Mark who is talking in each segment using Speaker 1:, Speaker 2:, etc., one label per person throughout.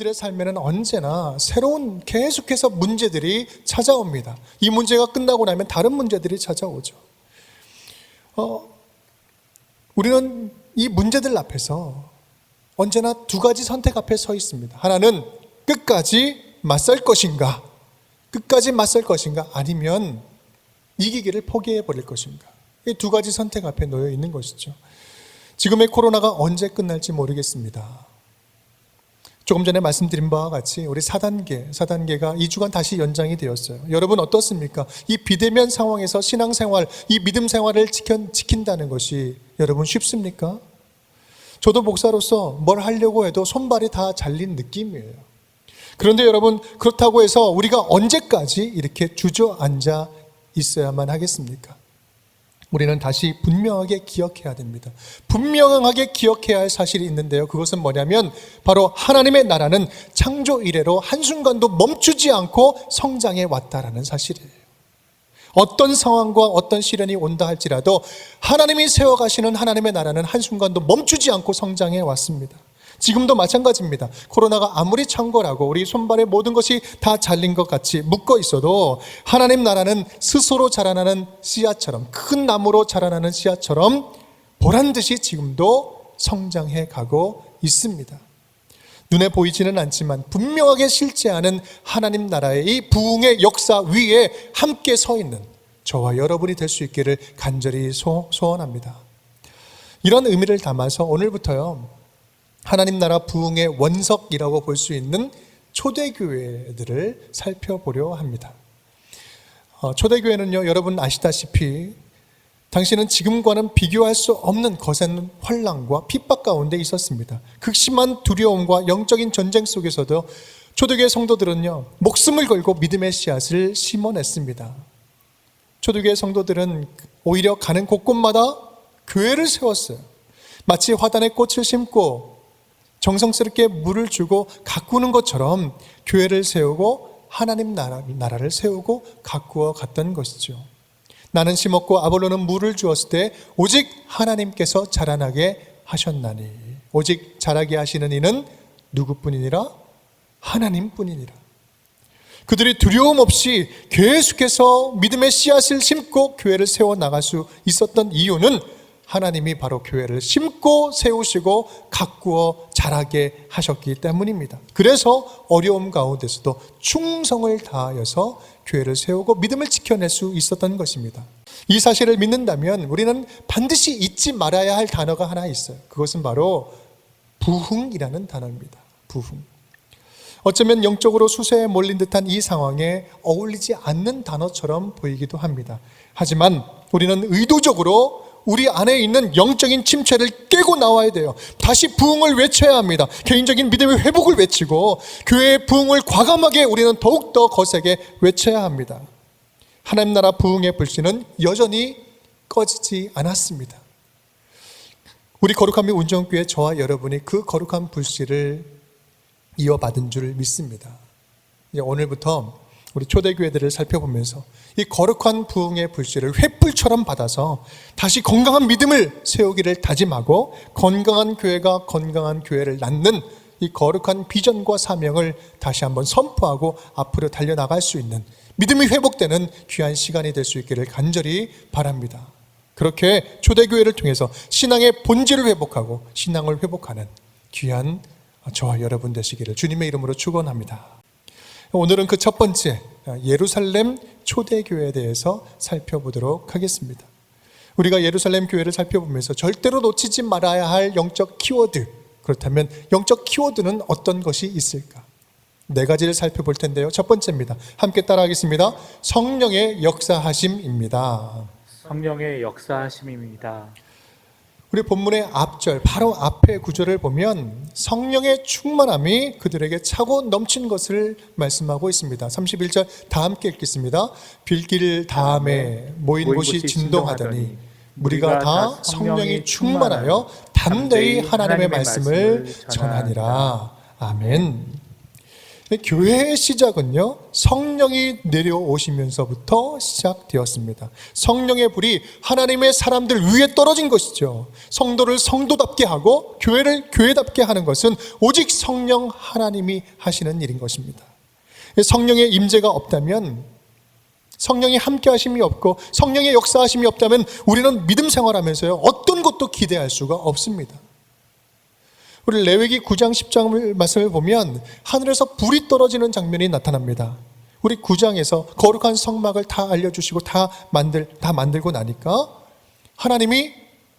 Speaker 1: 우리들의 삶에는 언제나 새로운 계속해서 문제들이 찾아옵니다. 이 문제가 끝나고 나면 다른 문제들이 찾아오죠. 우리는 이 문제들 앞에서 언제나 두 가지 선택 앞에 서 있습니다. 하나는 끝까지 맞설 것인가, 아니면 이기기를 포기해 버릴 것인가. 이 두 가지 선택 앞에 놓여 있는 것이죠. 지금의 코로나가 언제 끝날지 모르겠습니다. 조금 전에 말씀드린 바와 같이 우리 4단계가 2주간 다시 연장이 되었어요. 여러분 어떻습니까? 이 비대면 상황에서 신앙생활, 이 믿음 생활을 지킨다는 것이 여러분 쉽습니까? 저도 목사로서 뭘 하려고 해도 손발이 다 잘린 느낌이에요. 그런데 여러분, 그렇다고 해서 우리가 언제까지 이렇게 주저앉아 있어야만 하겠습니까? 우리는 다시 분명하게 기억해야 됩니다. 분명하게 기억해야 할 사실이 있는데요. 그것은 뭐냐면 바로 하나님의 나라는 창조 이래로 한순간도 멈추지 않고 성장해 왔다라는 사실이에요. 어떤 상황과 어떤 시련이 온다 할지라도 하나님이 세워가시는 하나님의 나라는 한순간도 멈추지 않고 성장해 왔습니다. 지금도 마찬가지입니다. 코로나가 아무리 창궐하고 우리 손발에 모든 것이 다 잘린 것 같이 묶어 있어도 하나님 나라는 스스로 자라나는 씨앗처럼, 큰 나무로 자라나는 씨앗처럼 보란듯이 지금도 성장해 가고 있습니다. 눈에 보이지는 않지만 분명하게 실제하는 하나님 나라의 이 부흥의 역사 위에 함께 서 있는 저와 여러분이 될 수 있기를 간절히 소원합니다. 이런 의미를 담아서 오늘부터요, 하나님 나라 부흥의 원석이라고 볼 수 있는 초대교회들을 살펴보려 합니다. 초대교회는요, 여러분 아시다시피 당시는 지금과는 비교할 수 없는 거센 환난과 핍박 가운데 있었습니다. 극심한 두려움과 영적인 전쟁 속에서도 초대교회 성도들은요, 목숨을 걸고 믿음의 씨앗을 심어냈습니다. 초대교회 성도들은 오히려 가는 곳곳마다 교회를 세웠어요. 마치 화단에 꽃을 심고 정성스럽게 물을 주고 가꾸는 것처럼 교회를 세우고 하나님 나라를 세우고 가꾸어 갔던 것이죠. 나는 심었고 아볼로는 물을 주었을 때 오직 하나님께서 자라나게 하셨나니, 오직 자라게 하시는 이는 누구뿐이니라? 하나님뿐이니라. 그들이 두려움 없이 계속해서 믿음의 씨앗을 심고 교회를 세워나갈 수 있었던 이유는 하나님이 바로 교회를 심고 세우시고 가꾸어 자라게 하셨기 때문입니다. 그래서 어려움 가운데서도 충성을 다하여서 교회를 세우고 믿음을 지켜낼 수 있었던 것입니다. 이 사실을 믿는다면 우리는 반드시 잊지 말아야 할 단어가 하나 있어요. 그것은 바로 부흥이라는 단어입니다. 부흥. 어쩌면 영적으로 수세에 몰린 듯한 이 상황에 어울리지 않는 단어처럼 보이기도 합니다. 하지만 우리는 의도적으로 우리 안에 있는 영적인 침체를 깨고 나와야 돼요. 다시 부흥을 외쳐야 합니다. 개인적인 믿음의 회복을 외치고 교회의 부흥을 과감하게 우리는 더욱더 거세게 외쳐야 합니다. 하나님 나라 부흥의 불씨는 여전히 꺼지지 않았습니다. 우리 거룩한 미 운정교회 저와 여러분이 그 거룩한 불씨를 이어받은 줄 믿습니다. 이제 오늘부터 우리 초대교회들을 살펴보면서 이 거룩한 부흥의 불씨를 횃불처럼 받아서 다시 건강한 믿음을 세우기를 다짐하고 건강한 교회가 건강한 교회를 낳는 이 거룩한 비전과 사명을 다시 한번 선포하고 앞으로 달려나갈 수 있는 믿음이 회복되는 귀한 시간이 될 수 있기를 간절히 바랍니다. 그렇게 초대교회를 통해서 신앙의 본질을 회복하고 신앙을 회복하는 귀한 저와 여러분 되시기를 주님의 이름으로 축원합니다. 오늘은 그 첫 번째 예루살렘 초대교회에 대해서 살펴보도록 하겠습니다. 우리가 예루살렘 교회를 살펴보면서 절대로 놓치지 말아야 할 영적 키워드, 그렇다면 영적 키워드는 어떤 것이 있을까? 네 가지를 살펴볼 텐데요. 첫 번째입니다. 함께 따라하겠습니다. 성령의 역사하심입니다.
Speaker 2: 성령의 역사하심입니다.
Speaker 1: 우리 본문의 앞절, 바로 앞의 구절을 보면 성령의 충만함이 그들에게 차고 넘친 것을 말씀하고 있습니다. 31절 다 함께 읽겠습니다. 빌길 다음에 모인 곳이 진동하더니 우리가 다 성령이 충만하여 담대히 하나님의 말씀을 전하니라. 아멘. 교회의 시작은요, 성령이 내려오시면서부터 시작되었습니다. 성령의 불이 하나님의 사람들 위에 떨어진 것이죠. 성도를 성도답게 하고 교회를 교회답게 하는 것은 오직 성령 하나님이 하시는 일인 것입니다. 성령의 임재가 없다면, 성령이 함께 하심이 없고 성령의 역사하심이 없다면 우리는 믿음 생활하면서요, 어떤 것도 기대할 수가 없습니다. 우리 레위기 9장 10장 말씀을 보면 하늘에서 불이 떨어지는 장면이 나타납니다. 우리 9장에서 거룩한 성막을 다 알려주시고 다 만들고 나니까 하나님이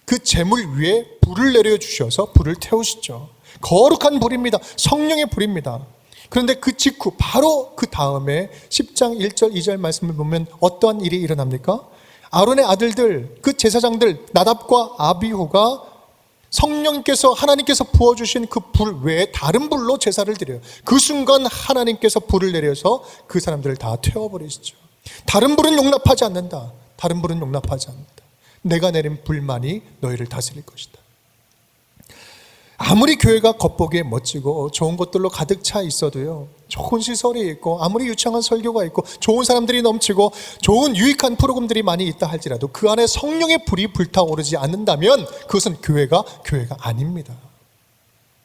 Speaker 1: 그 제물 위에 불을 내려주셔서 불을 태우시죠. 거룩한 불입니다. 성령의 불입니다. 그런데 그 직후 바로 그 다음에 10장 1절 2절 말씀을 보면 어떠한 일이 일어납니까? 아론의 아들들, 그 제사장들 나답과 아비후가 성령께서, 하나님께서 부어주신 그 불 외에 다른 불로 제사를 드려요. 그 순간 하나님께서 불을 내려서 그 사람들을 다 태워버리시죠. 다른 불은 용납하지 않는다. 다른 불은 용납하지 않는다. 내가 내린 불만이 너희를 다스릴 것이다. 아무리 교회가 겉보기에 멋지고 좋은 것들로 가득 차 있어도요, 좋은 시설이 있고 아무리 유창한 설교가 있고 좋은 사람들이 넘치고 좋은 유익한 프로그램들이 많이 있다 할지라도 그 안에 성령의 불이 불타오르지 않는다면 그것은 교회가 아닙니다.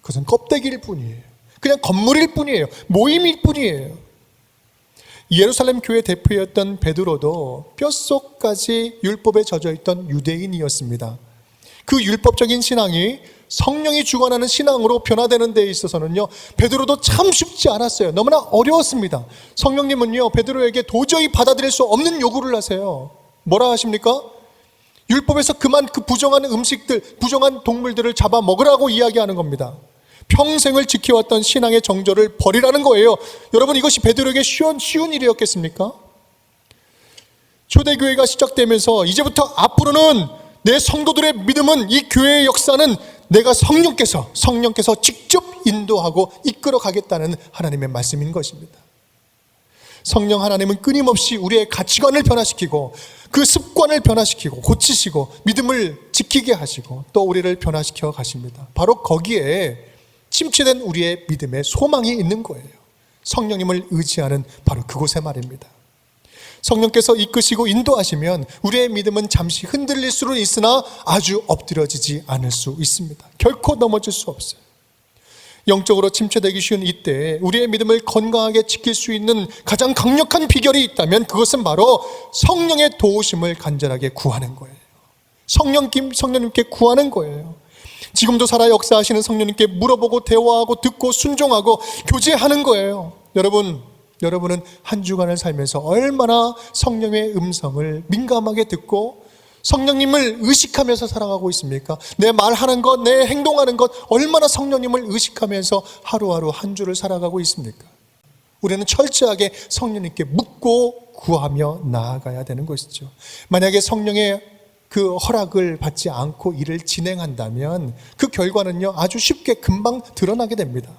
Speaker 1: 그것은 껍데기일 뿐이에요. 그냥 건물일 뿐이에요. 모임일 뿐이에요. 예루살렘 교회 대표였던 베드로도 뼛속까지 율법에 젖어있던 유대인이었습니다. 그 율법적인 신앙이 성령이 주관하는 신앙으로 변화되는 데에 있어서는요, 베드로도 참 쉽지 않았어요. 너무나 어려웠습니다. 성령님은요, 베드로에게 도저히 받아들일 수 없는 요구를 하세요. 뭐라 하십니까? 율법에서 그만 그 부정한 음식들, 부정한 동물들을 잡아 먹으라고 이야기하는 겁니다. 평생을 지켜왔던 신앙의 정절을 버리라는 거예요. 여러분, 이것이 베드로에게 쉬운 일이었겠습니까? 초대교회가 시작되면서 이제부터 앞으로는 내 성도들의 믿음은, 이 교회의 역사는 내가 성령께서 직접 인도하고 이끌어 가겠다는 하나님의 말씀인 것입니다. 성령 하나님은 끊임없이 우리의 가치관을 변화시키고 그 습관을 변화시키고 고치시고 믿음을 지키게 하시고 또 우리를 변화시켜 가십니다. 바로 거기에 침체된 우리의 믿음의 소망이 있는 거예요. 성령님을 의지하는 바로 그곳에 말입니다. 성령께서 이끄시고 인도하시면 우리의 믿음은 잠시 흔들릴 수는 있으나 아주 엎드려지지 않을 수 있습니다. 결코 넘어질 수 없어요. 영적으로 침체되기 쉬운 이때 우리의 믿음을 건강하게 지킬 수 있는 가장 강력한 비결이 있다면 그것은 바로 성령의 도우심을 간절하게 구하는 거예요. 성령님께 구하는 거예요. 지금도 살아 역사하시는 성령님께 물어보고 대화하고 듣고 순종하고 교제하는 거예요. 여러분은 한 주간을 살면서 얼마나 성령의 음성을 민감하게 듣고 성령님을 의식하면서 살아가고 있습니까? 내 말하는 것, 내 행동하는 것, 얼마나 성령님을 의식하면서 하루하루 한 주를 살아가고 있습니까? 우리는 철저하게 성령님께 묻고 구하며 나아가야 되는 것이죠. 만약에 성령의 그 허락을 받지 않고 일을 진행한다면 그 결과는요, 아주 쉽게 금방 드러나게 됩니다.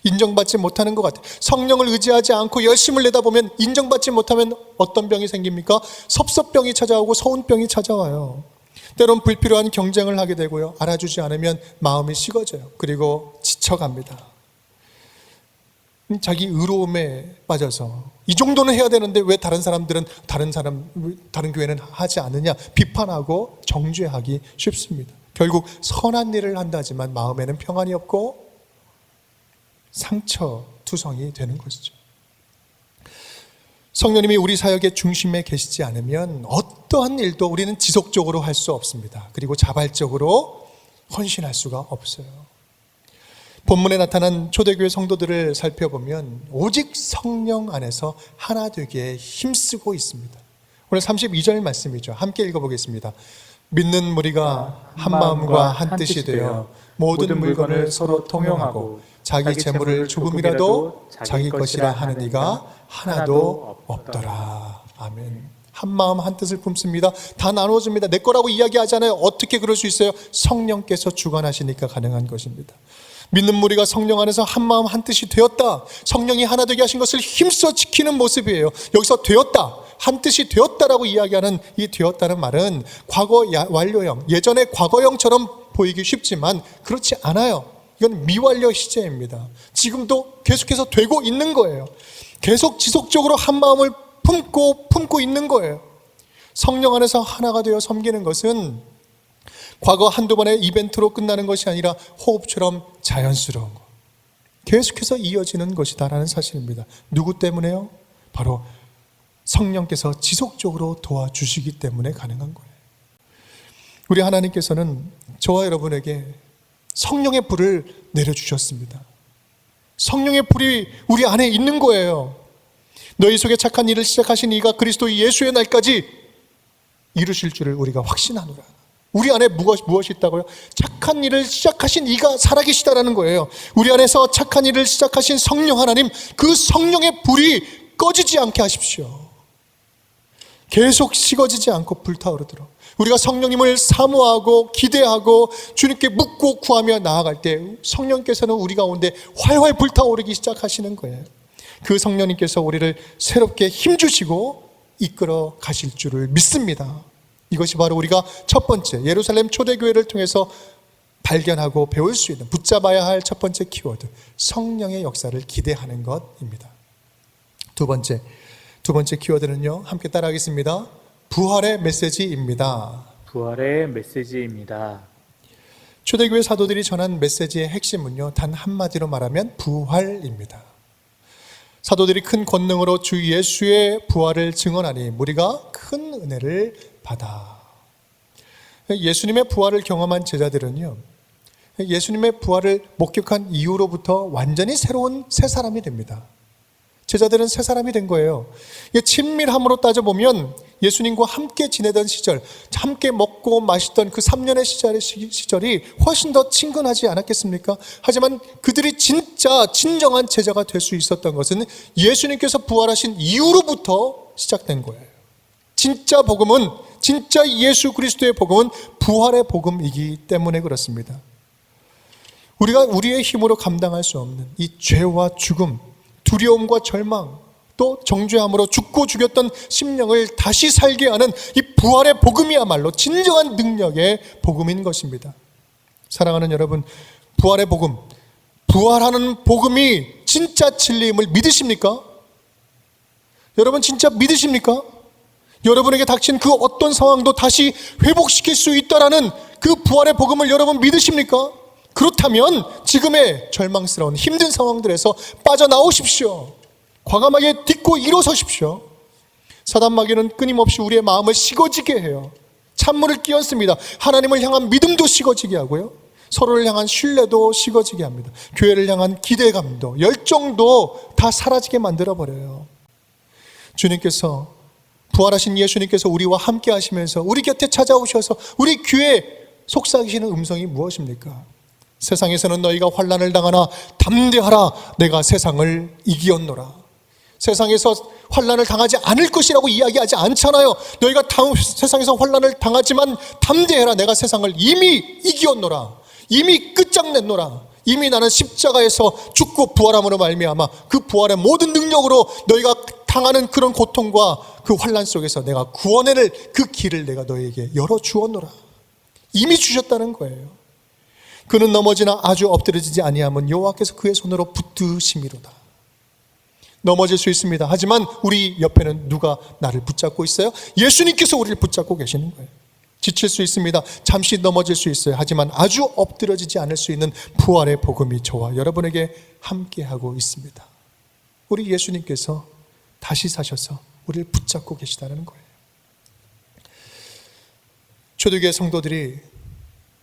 Speaker 1: 인정받지 못하는 것 같아요. 성령을 의지하지 않고 열심을 내다보면 인정받지 못하면 어떤 병이 생깁니까? 섭섭병이 찾아오고 서운병이 찾아와요. 때론 불필요한 경쟁을 하게 되고요, 알아주지 않으면 마음이 식어져요. 그리고 지쳐갑니다. 자기 의로움에 빠져서 이 정도는 해야 되는데 왜 다른 교회는 하지 않느냐 비판하고 정죄하기 쉽습니다. 결국 선한 일을 한다지만 마음에는 평안이 없고 상처투성이 되는 것이죠. 성령님이 우리 사역의 중심에 계시지 않으면 어떠한 일도 우리는 지속적으로 할 수 없습니다. 그리고 자발적으로 헌신할 수가 없어요. 본문에 나타난 초대교회 성도들을 살펴보면 오직 성령 안에서 하나 되기에 힘쓰고 있습니다. 오늘 32절 말씀이죠. 함께 읽어보겠습니다. 믿는 무리가 한 마음과 한 뜻이 되어 모든 물건을 서로 통용하고 자기 재물을 조금이라도 자기 것이라 하는 이가 하나도 없더라. 아멘. 한 마음 한 뜻을 품습니다. 다 나눠줍니다. 내 거라고 이야기하잖아요. 어떻게 그럴 수 있어요? 성령께서 주관하시니까 가능한 것입니다. 믿는 무리가 성령 안에서 한 마음 한 뜻이 되었다. 성령이 하나 되게 하신 것을 힘써 지키는 모습이에요. 여기서 되었다, 한 뜻이 되었다라고 이야기하는 이 되었다는 말은 과거 완료형, 예전의 과거형처럼 보이기 쉽지만 그렇지 않아요. 이건 미완료 시제입니다. 지금도 계속해서 되고 있는 거예요. 계속 지속적으로 한 마음을 품고 있는 거예요. 성령 안에서 하나가 되어 섬기는 것은 과거 한두 번의 이벤트로 끝나는 것이 아니라 호흡처럼 자연스러운 것, 계속해서 이어지는 것이다라는 사실입니다. 누구 때문에요? 바로 성령께서 지속적으로 도와주시기 때문에 가능한 거예요. 우리 하나님께서는 저와 여러분에게 성령의 불을 내려주셨습니다. 성령의 불이 우리 안에 있는 거예요. 너희 속에 착한 일을 시작하신 이가 그리스도 예수의 날까지 이루실 줄을 우리가 확신하노라. 우리 안에 무엇이 있다고요? 착한 일을 시작하신 이가 살아계시다라는 거예요. 우리 안에서 착한 일을 시작하신 성령 하나님, 그 성령의 불이 꺼지지 않게 하십시오. 계속 식어지지 않고 불타오르도록 우리가 성령님을 사모하고 기대하고 주님께 묻고 구하며 나아갈 때 성령께서는 우리 가운데 활활 불타오르기 시작하시는 거예요. 그 성령님께서 우리를 새롭게 힘주시고 이끌어 가실 줄을 믿습니다. 이것이 바로 우리가 첫 번째 예루살렘 초대교회를 통해서 발견하고 배울 수 있는, 붙잡아야 할 첫 번째 키워드, 성령의 역사를 기대하는 것입니다. 두 번째 키워드는요, 함께 따라하겠습니다. 부활의 메시지입니다.
Speaker 2: 부활의 메시지입니다.
Speaker 1: 초대교회 사도들이 전한 메시지의 핵심은요, 단 한마디로 말하면 부활입니다. 사도들이 큰 권능으로 주 예수의 부활을 증언하니 우리가 큰 은혜를 받아. 예수님의 부활을 경험한 제자들은요, 예수님의 부활을 목격한 이후로부터 완전히 새로운 새 사람이 됩니다. 제자들은 새 사람이 된 거예요. 친밀함으로 따져보면 예수님과 함께 지내던 시절, 함께 먹고 마시던 그 3년의 시절이 훨씬 더 친근하지 않았겠습니까? 하지만 그들이 진정한 제자가 될 수 있었던 것은 예수님께서 부활하신 이후로부터 시작된 거예요. 진짜 복음은, 진짜 예수 그리스도의 복음은 부활의 복음이기 때문에 그렇습니다. 우리가 우리의 힘으로 감당할 수 없는 이 죄와 죽음, 두려움과 절망, 또 정죄함으로 죽고 죽였던 심령을 다시 살게 하는 이 부활의 복음이야말로 진정한 능력의 복음인 것입니다. 사랑하는 여러분, 부활의 복음, 부활하는 복음이 진짜 진리임을 믿으십니까? 여러분 진짜 믿으십니까? 여러분에게 닥친 그 어떤 상황도 다시 회복시킬 수 있다라는 그 부활의 복음을 여러분 믿으십니까? 그렇다면 지금의 절망스러운 힘든 상황들에서 빠져나오십시오. 과감하게 딛고 일어서십시오. 사단 마귀는 끊임없이 우리의 마음을 식어지게 해요. 찬물을 끼얹습니다. 하나님을 향한 믿음도 식어지게 하고요, 서로를 향한 신뢰도 식어지게 합니다. 교회를 향한 기대감도, 열정도 다 사라지게 만들어버려요. 주님께서, 부활하신 예수님께서 우리와 함께 하시면서 우리 곁에 찾아오셔서 우리 귀에 속삭이시는 음성이 무엇입니까? 세상에서는 너희가 환난을 당하나 담대하라, 내가 세상을 이기었노라. 세상에서 환난을 당하지 않을 것이라고 이야기하지 않잖아요. 너희가 세상에서 환난을 당하지만 담대해라, 내가 세상을 이미 이기었노라. 이미 끝장냈노라. 이미 나는 십자가에서 죽고 부활함으로 말미암아 그 부활의 모든 능력으로 너희가 당하는 그런 고통과 그 환난 속에서 내가 구원의 그 길을 내가 너희에게 열어주었노라. 이미 주셨다는 거예요. 그는 넘어지나 아주 엎드러지지 아니하면 여호와께서 그의 손으로 붙드심이로다. 넘어질 수 있습니다. 하지만 우리 옆에는 누가 나를 붙잡고 있어요? 예수님께서 우리를 붙잡고 계시는 거예요. 지칠 수 있습니다. 잠시 넘어질 수 있어요. 하지만 아주 엎드러지지 않을 수 있는 부활의 복음이 저와 여러분에게 함께하고 있습니다. 우리 예수님께서 다시 사셔서 우리를 붙잡고 계시다는 거예요. 초대교회 성도들이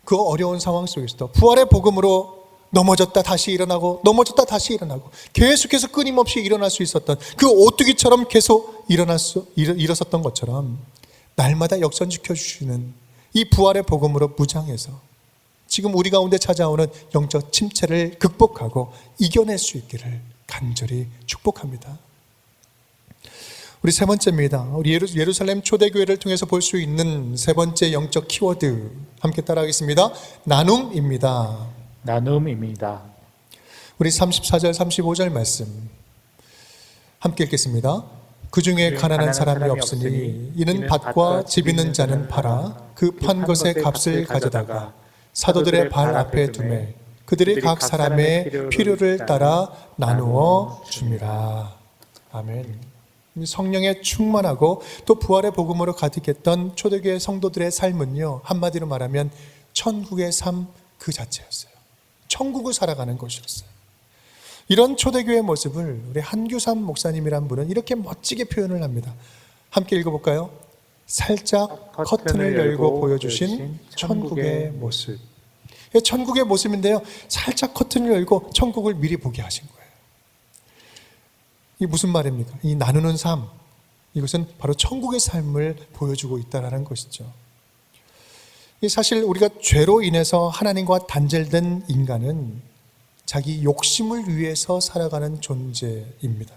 Speaker 1: 그 어려운 상황 속에서도 부활의 복음으로 넘어졌다 다시 일어나고, 넘어졌다 다시 일어나고, 계속해서 끊임없이 일어날 수 있었던 그 오뚜기처럼 계속 일어섰던 것처럼 날마다 역선지켜 주시는 이 부활의 복음으로 무장해서 지금 우리 가운데 찾아오는 영적 침체를 극복하고 이겨낼 수 있기를 간절히 축복합니다. 우리 세 번째입니다. 우리 예루살렘 초대교회를 통해서 볼 수 있는 세 번째 영적 키워드, 함께 따라하겠습니다. 나눔입니다.
Speaker 2: 나눔입니다.
Speaker 1: 우리 34절 35절 말씀 함께 읽겠습니다. 그 중에 가난한 사람이 없으니 이는 밭과 집 있는 자는 팔아 그 판 것의 값을 가져다가 사도들의 발 앞에 두매 그들이 각 사람의 필요를 따라 나누어 줍니다. 아멘. 이 성령에 충만하고 또 부활의 복음으로 가득했던 초대교회 성도들의 삶은요, 한마디로 말하면 천국의 삶 그 자체였어요. 천국을 살아가는 것이었어요. 이런 초대교회 모습을 우리 한규삼 목사님이란 분은 이렇게 멋지게 표현을 합니다. 함께 읽어볼까요? 살짝 커튼을 열고 보여주신 천국의 모습. 천국의 모습인데요, 살짝 커튼을 열고 천국을 미리 보게 하신 거예요. 이게 무슨 말입니까? 이 나누는 삶, 이것은 바로 천국의 삶을 보여주고 있다는 것이죠. 사실 우리가 죄로 인해서 하나님과 단절된 인간은 자기 욕심을 위해서 살아가는 존재입니다.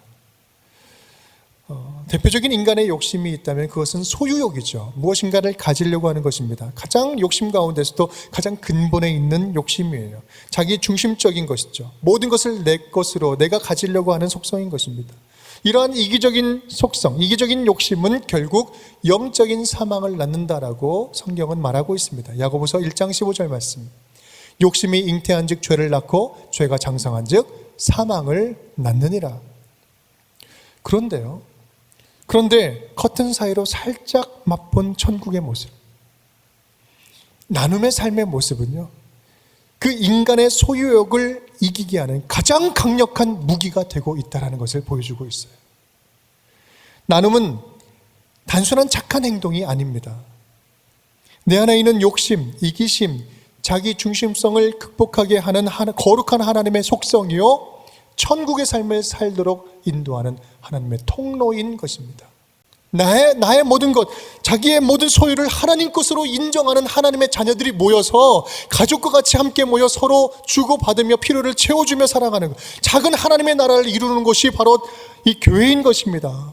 Speaker 1: 대표적인 인간의 욕심이 있다면 그것은 소유욕이죠. 무엇인가를 가지려고 하는 것입니다. 가장 욕심 가운데서도 가장 근본에 있는 욕심이에요. 자기 중심적인 것이죠. 모든 것을 내 것으로 내가 가지려고 하는 속성인 것입니다. 이러한 이기적인 속성, 이기적인 욕심은 결국 영적인 사망을 낳는다라고 성경은 말하고 있습니다. 야고보서 1장 15절 말씀. 욕심이 잉태한 즉 죄를 낳고 죄가 장성한 즉 사망을 낳느니라. 그런데 커튼 사이로 살짝 맛본 천국의 모습, 나눔의 삶의 모습은요, 그 인간의 소유욕을 이기게 하는 가장 강력한 무기가 되고 있다는 것을 보여주고 있어요. 나눔은 단순한 착한 행동이 아닙니다. 내 안에 있는 욕심, 이기심, 자기 중심성을 극복하게 하는 거룩한 하나님의 속성이요, 천국의 삶을 살도록 인도하는 하나님의 통로인 것입니다. 나의 모든 것, 자기의 모든 소유를 하나님 것으로 인정하는 하나님의 자녀들이 모여서 가족과 같이 함께 모여 서로 주고받으며 필요를 채워주며 살아가는 것, 작은 하나님의 나라를 이루는 것이 바로 이 교회인 것입니다.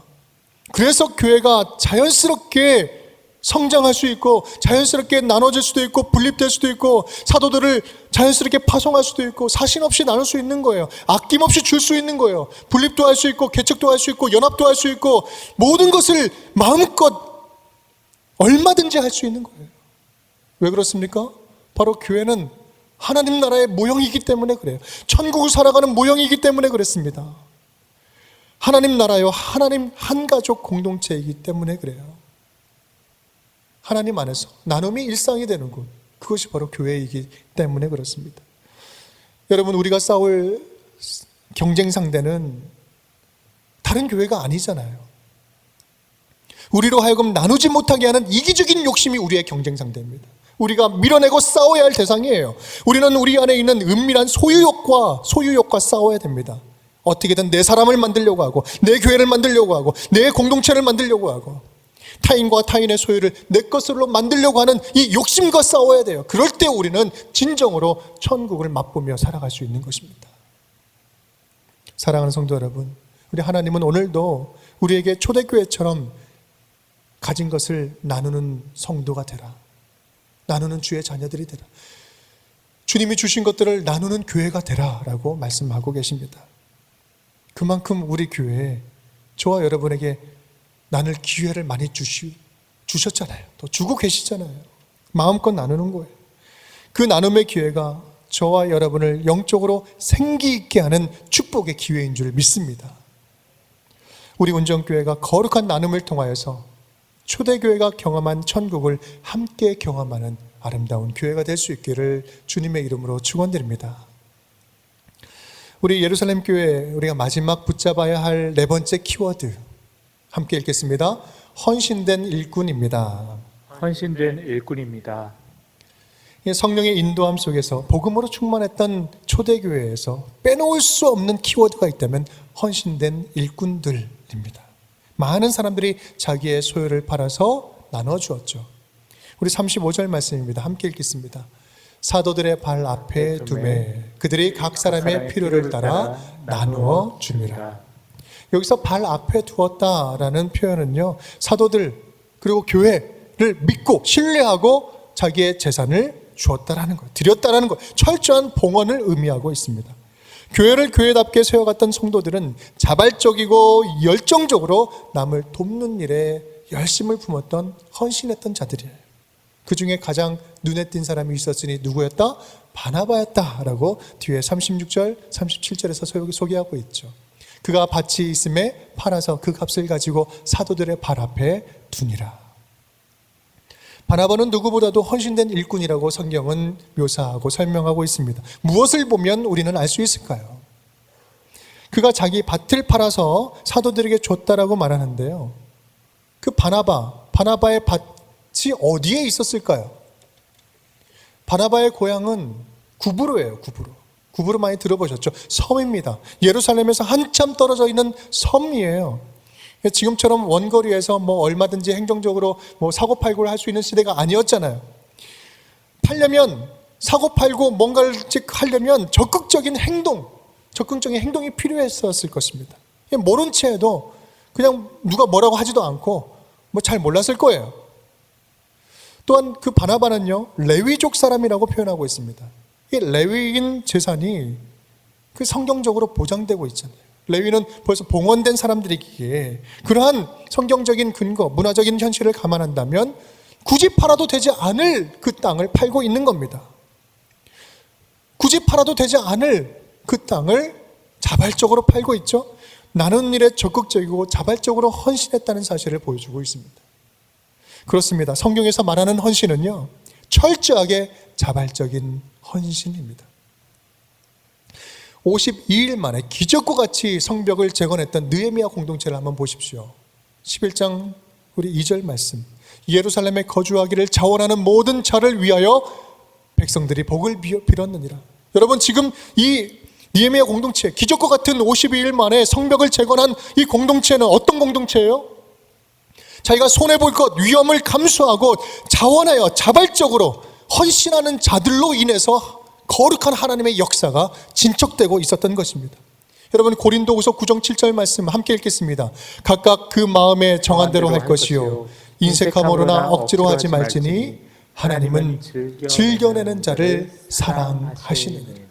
Speaker 1: 그래서 교회가 자연스럽게 성장할 수 있고 자연스럽게 나눠질 수도 있고 분립될 수도 있고 사도들을 자연스럽게 파송할 수도 있고 사신 없이 나눌 수 있는 거예요. 아낌없이 줄 수 있는 거예요. 분립도 할 수 있고 개척도 할 수 있고 연합도 할 수 있고 모든 것을 마음껏 얼마든지 할 수 있는 거예요. 왜 그렇습니까? 바로 교회는 하나님 나라의 모형이기 때문에 그래요. 천국을 살아가는 모형이기 때문에 그렇습니다. 하나님 나라요, 하나님 한 가족 공동체이기 때문에 그래요. 하나님 안에서 나눔이 일상이 되는 곳, 그것이 바로 교회이기 때문에 그렇습니다. 여러분, 우리가 싸울 경쟁 상대는 다른 교회가 아니잖아요. 우리로 하여금 나누지 못하게 하는 이기적인 욕심이 우리의 경쟁 상대입니다. 우리가 밀어내고 싸워야 할 대상이에요. 우리는 우리 안에 있는 은밀한 소유욕과 싸워야 됩니다. 어떻게든 내 사람을 만들려고 하고 내 교회를 만들려고 하고 내 공동체를 만들려고 하고 타인과 타인의 소유를 내 것으로 만들려고 하는 이 욕심과 싸워야 돼요. 그럴 때 우리는 진정으로 천국을 맛보며 살아갈 수 있는 것입니다. 사랑하는 성도 여러분, 우리 하나님은 오늘도 우리에게 초대교회처럼 가진 것을 나누는 성도가 되라, 나누는 주의 자녀들이 되라, 주님이 주신 것들을 나누는 교회가 되라 라고 말씀하고 계십니다. 그만큼 우리 교회에 저와 여러분에게 나눌 기회를 많이 주셨잖아요. 또 주고 계시잖아요. 마음껏 나누는 거예요. 그 나눔의 기회가 저와 여러분을 영적으로 생기 있게 하는 축복의 기회인 줄 믿습니다. 우리 운정교회가 거룩한 나눔을 통하여서 초대교회가 경험한 천국을 함께 경험하는 아름다운 교회가 될 수 있기를 주님의 이름으로 축원드립니다. 우리 예루살렘 교회, 우리가 마지막 붙잡아야 할 네 번째 키워드 함께 읽겠습니다. 헌신된 일꾼입니다.
Speaker 2: 헌신된 일꾼입니다.
Speaker 1: 성령의 인도함 속에서 복음으로 충만했던 초대교회에서 빼놓을 수 없는 키워드가 있다면 헌신된 일꾼들입니다. 많은 사람들이 자기의 소유를 팔아서 나눠주었죠. 우리 35절 말씀입니다. 함께 읽겠습니다. 사도들의 발 앞에 두매 그들이 각 사람의 필요를 따라 나누어 줍니다. 여기서 발 앞에 두었다라는 표현은요, 사도들 그리고 교회를 믿고 신뢰하고 자기의 재산을 주었다라는 것, 드렸다라는 것, 철저한 봉헌을 의미하고 있습니다. 교회를 교회답게 세워갔던 성도들은 자발적이고 열정적으로 남을 돕는 일에 열심을 품었던 헌신했던 자들이에요. 그 중에 가장 눈에 띈 사람이 있었으니 누구였다? 바나바였다라고 뒤에 36절, 37절에서 소개하고 있죠. 그가 밭이 있음에 팔아서 그 값을 가지고 사도들의 발 앞에 두니라. 바나바는 누구보다도 헌신된 일꾼이라고 성경은 묘사하고 설명하고 있습니다. 무엇을 보면 우리는 알 수 있을까요? 그가 자기 밭을 팔아서 사도들에게 줬다라고 말하는데요. 그 바나바의 밭이 어디에 있었을까요? 바나바의 고향은 구브로예요. 구브로 많이 들어보셨죠? 섬입니다. 예루살렘에서 한참 떨어져 있는 섬이에요. 지금처럼 원거리에서 얼마든지 행정적으로 사고팔고를 할 수 있는 시대가 아니었잖아요. 사고팔고 뭔가를 하려면 적극적인 행동이 필요했었을 것입니다. 모른 채에도 그냥 누가 뭐라고 하지도 않고 잘 몰랐을 거예요. 또한 그 바나바는요, 레위족 사람이라고 표현하고 있습니다. 이 레위인 재산이 그 성경적으로 보장되고 있잖아요. 레위는 벌써 봉헌된 사람들이기에 그러한 성경적인 근거, 문화적인 현실을 감안한다면 굳이 팔아도 되지 않을 그 땅을 팔고 있는 겁니다. 굳이 팔아도 되지 않을 그 땅을 자발적으로 팔고 있죠. 나누는 일에 적극적이고 자발적으로 헌신했다는 사실을 보여주고 있습니다. 그렇습니다. 성경에서 말하는 헌신은요, 철저하게 자발적인 헌신입니다. 52일 만에 기적과 같이 성벽을 재건했던 느헤미야 공동체를 한번 보십시오. 11장 우리 2절 말씀. 예루살렘에 거주하기를 자원하는 모든 자를 위하여 백성들이 복을 빌었느니라. 여러분, 지금 이 느헤미야 공동체, 기적과 같은 52일 만에 성벽을 재건한 이 공동체는 어떤 공동체예요? 자기가 손해볼 것, 위험을 감수하고 자원하여 자발적으로 헌신하는 자들로 인해서 거룩한 하나님의 역사가 진척되고 있었던 것입니다. 여러분, 고린도후서 9장 7절 말씀 함께 읽겠습니다. 각각 그 마음에 정한 대로 할 것이요 인색함으로나 억지로 하지 말지니 하나님은 즐겨내는 자를 사랑하시느니라.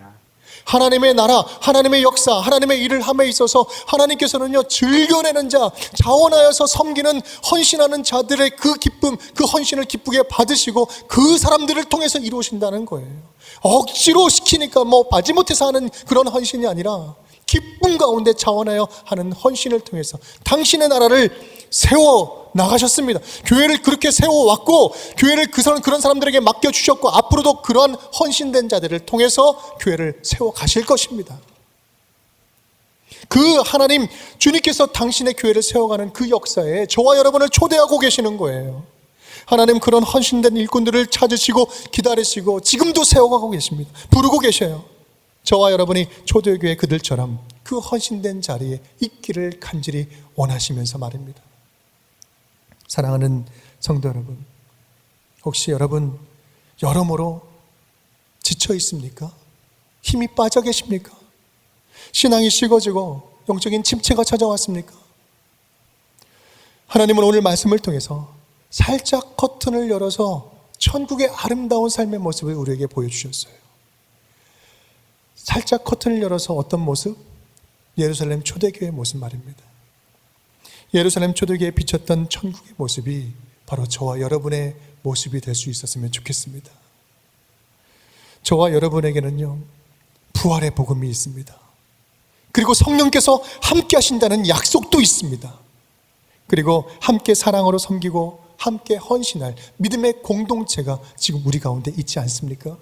Speaker 1: 하나님의 나라, 하나님의 역사, 하나님의 일을 함에 있어서 하나님께서는요, 즐겨내는 자, 자원하여서 섬기는, 헌신하는 자들의 그 기쁨, 그 헌신을 기쁘게 받으시고 그 사람들을 통해서 이루신다는 거예요. 억지로 시키니까 마지못해서 하는 그런 헌신이 아니라 기쁨 가운데 자원하여 하는 헌신을 통해서 당신의 나라를 세워 나가셨습니다. 교회를 그렇게 세워왔고, 교회를 그런 사람들에게 맡겨주셨고, 앞으로도 그러한 헌신된 자들을 통해서 교회를 세워 가실 것입니다. 그 하나님, 주님께서 당신의 교회를 세워가는 그 역사에 저와 여러분을 초대하고 계시는 거예요. 하나님, 그런 헌신된 일꾼들을 찾으시고 기다리시고 지금도 세워가고 계십니다. 부르고 계셔요. 저와 여러분이 초대교회 그들처럼 그 헌신된 자리에 있기를 간절히 원하시면서 말입니다. 사랑하는 성도 여러분, 혹시 여러분 여러모로 지쳐 있습니까? 힘이 빠져 계십니까? 신앙이 식어지고 영적인 침체가 찾아왔습니까? 하나님은 오늘 말씀을 통해서 살짝 커튼을 열어서 천국의 아름다운 삶의 모습을 우리에게 보여주셨어요. 살짝 커튼을 열어서 어떤 모습? 예루살렘 초대교회의 모습 말입니다. 예루살렘 초대교회에 비쳤던 천국의 모습이 바로 저와 여러분의 모습이 될 수 있었으면 좋겠습니다. 저와 여러분에게는요, 부활의 복음이 있습니다. 그리고 성령께서 함께 하신다는 약속도 있습니다. 그리고 함께 사랑으로 섬기고 함께 헌신할 믿음의 공동체가 지금 우리 가운데 있지 않습니까?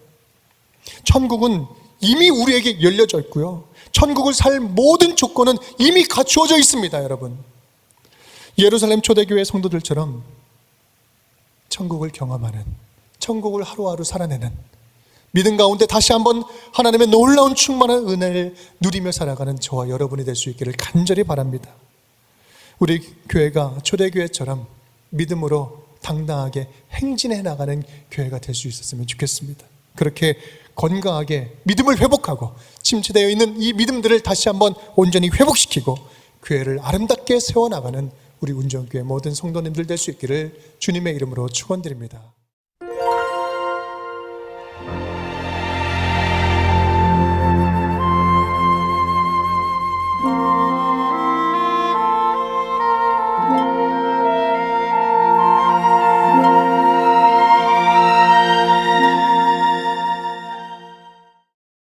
Speaker 1: 천국은 이미 우리에게 열려져 있고요, 천국을 살 모든 조건은 이미 갖추어져 있습니다. 여러분, 예루살렘 초대교회 성도들처럼 천국을 경험하는, 천국을 하루하루 살아내는, 믿음 가운데 다시 한번 하나님의 놀라운 충만한 은혜를 누리며 살아가는 저와 여러분이 될 수 있기를 간절히 바랍니다. 우리 교회가 초대교회처럼 믿음으로 당당하게 행진해 나가는 교회가 될 수 있었으면 좋겠습니다. 그렇게 건강하게 믿음을 회복하고 침체되어 있는 이 믿음들을 다시 한번 온전히 회복시키고 교회를 아름답게 세워나가는 우리 운정교회 모든 성도님들 될 수 있기를 주님의 이름으로 축원드립니다.